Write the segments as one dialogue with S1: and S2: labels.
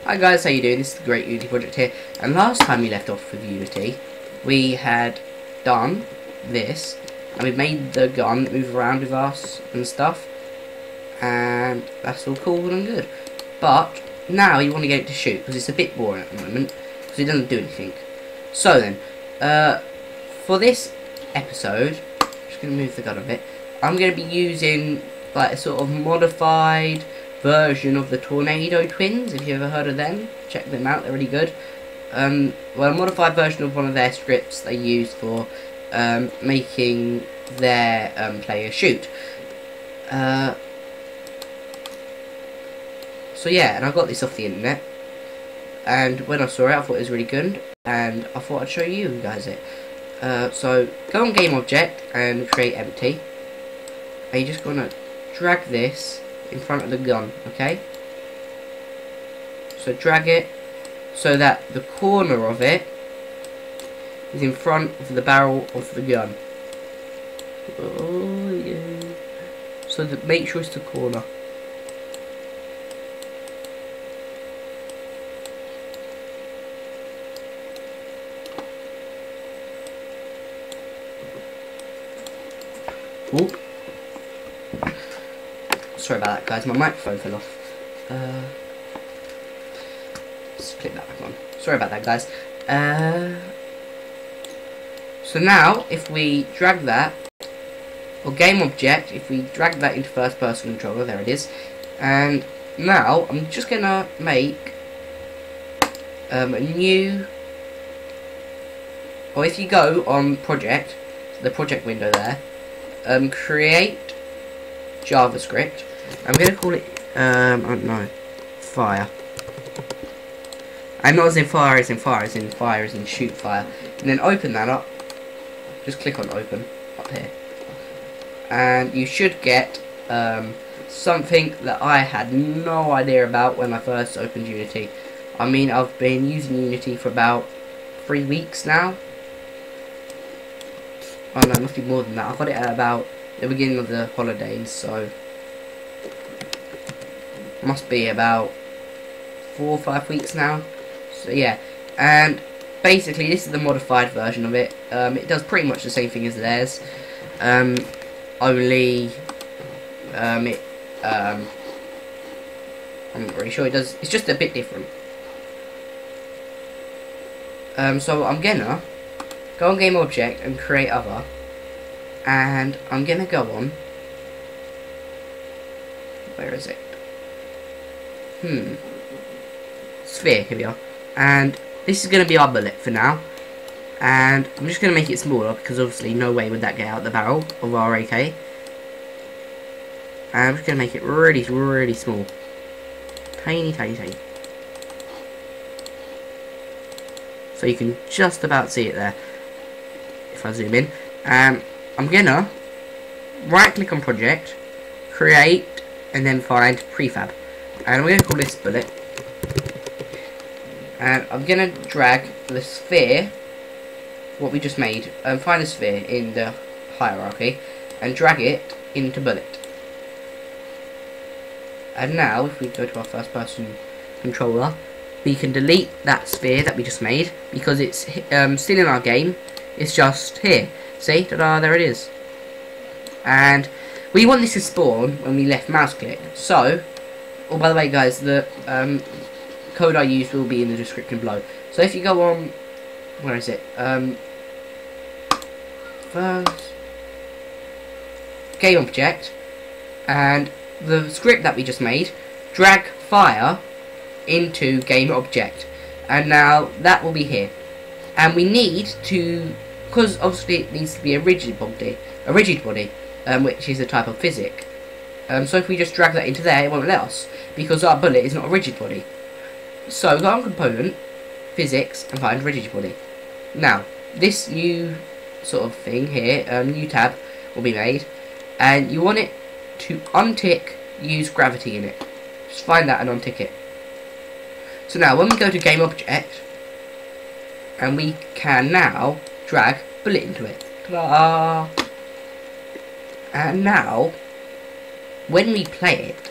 S1: Hi guys, how you doing? This is the Great Unity Project here, and last time we left off with Unity, we had done this, and we made the gun move around with us and stuff, and that's all cool and good. But now you want to get it to shoot, because it's a bit boring at the moment, because it doesn't do anything. So then, for this episode, I'm just going to move the gun a bit, I'm going to be using like a sort of modified version of the Tornado Twins. If you ever heard of them, check them out, they're really good. Well, a modified version of one of their scripts they use for making their player shoot. So yeah, and I got this off the internet, and when I saw it I thought it was really good, and I thought I'd show you guys it. So go on GameObject and create empty, and you're just gonna drag this in front of the gun, okay? So drag it so that the corner of it is in front of the barrel of the gun. Oh yeah. So that make sure it's the corner. Oop. Sorry about that, guys. My microphone fell off. Let's click that back on. Sorry about that, guys. So now, if we drag that, or GameObject, if we drag that into first-person controller, there it is. And now, I'm just gonna make a new. Or if you go on Project, the project window there, create JavaScript. I'm going to call it, I don't know, fire. And not as in fire as in fire, as in fire as in shoot fire. And then open that up. Just click on open up here. And you should get something that I had no idea about when I first opened Unity. I mean, I've been using Unity for about 3 weeks now. Oh no, it must be more than that. I got it at about the beginning of the holidays, so must be about 4 or 5 weeks now. So yeah, and basically this is the modified version of it. It does pretty much the same thing as theirs, only I'm not really sure it does. It's just a bit different. So I'm gonna go on GameObject and create other, and I'm gonna go on. Where is it? Sphere, here we are. And this is going to be our bullet for now. And I'm just going to make it smaller, because obviously no way would that get out the barrel of our AK. And I'm just going to make it really, really small. Tiny, tiny, tiny. So you can just about see it there. If I zoom in. I'm going to right click on project, create, and then find prefab. And I'm going to call this bullet. And I'm going to drag the sphere, what we just made, and find the sphere in the hierarchy, and drag it into bullet. And now, if we go to our first person controller, we can delete that sphere that we just made, because it's still in our game. It's just here. See? Ta-da, there it is. And we want this to spawn when we left mouse click. So, oh, by the way, guys, the code I used will be in the description below. So if you go on, where is it? First GameObject, and the script that we just made, drag fire into GameObject, and now that will be here. And we need to, because obviously it needs to be a rigid body, which is a type of physics. So if we just drag that into there, it won't let us, because our bullet is not a rigid body. So go on component, physics, and find rigid body. Now, this new sort of thing here, new tab, will be made, and you want it to untick use gravity in it. Just find that and untick it. So now, when we go to GameObject, and we can now drag bullet into it. Ta-da! And now, when we play it,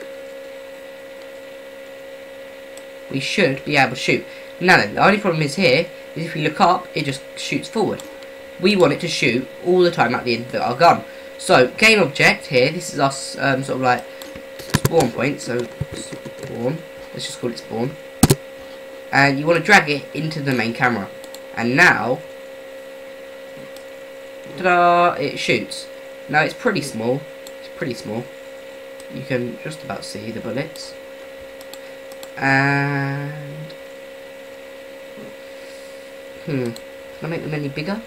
S1: we should be able to shoot. Now then, the only problem is here is if we look up, it just shoots forward. We want it to shoot all the time at the end of our gun. So game object here, this is our sort of like spawn point. So spawn, let's just call it spawn, and you want to drag it into the main camera, and now, ta-da! It shoots. Now it's pretty small. It's pretty small. You can just about see the bullets, and can I make them any bigger?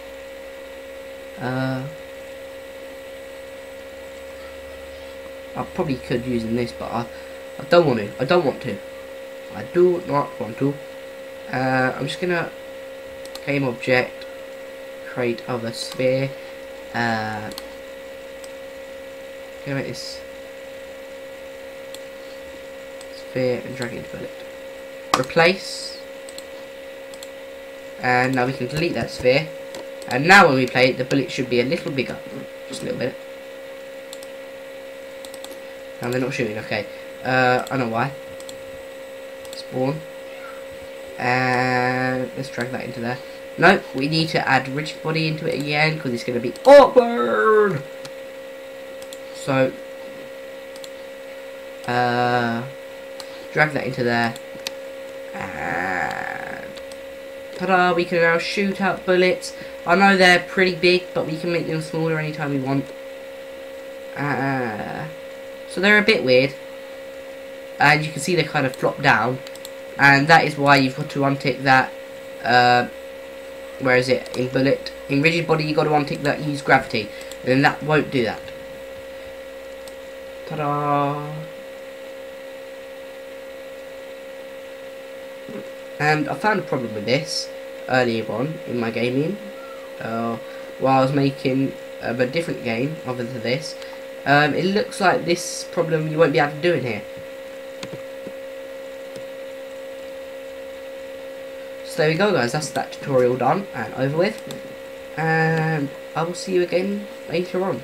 S1: I probably could using this, but I don't want to. I don't want to. I do not want to. I'm just gonna game object, create other sphere. Gonna make this sphere and drag it into bullet. Replace, and now we can delete that sphere. And now when we play it, the bullet should be a little bigger, just a little bit. And they're not shooting, okay. I know why. Spawn. And let's drag that into there. Nope, we need to add Rigidbody into it again, because it's going to be awkward. So, drag that into there. And, ta-da, we can now shoot out bullets. I know they're pretty big, but we can make them smaller anytime we want. So they're a bit weird, and you can see they kind of flop down, and that is why you've got to untick that. Where is it? In bullet, in Rigidbody, you got to untick that use gravity, and then that won't do that. Ta-da! And I found a problem with this earlier on in my gaming, while I was making a different game other than this. It looks like this problem you won't be able to do in here. So there we go, guys, that's that tutorial done and over with, and I will see you again later on.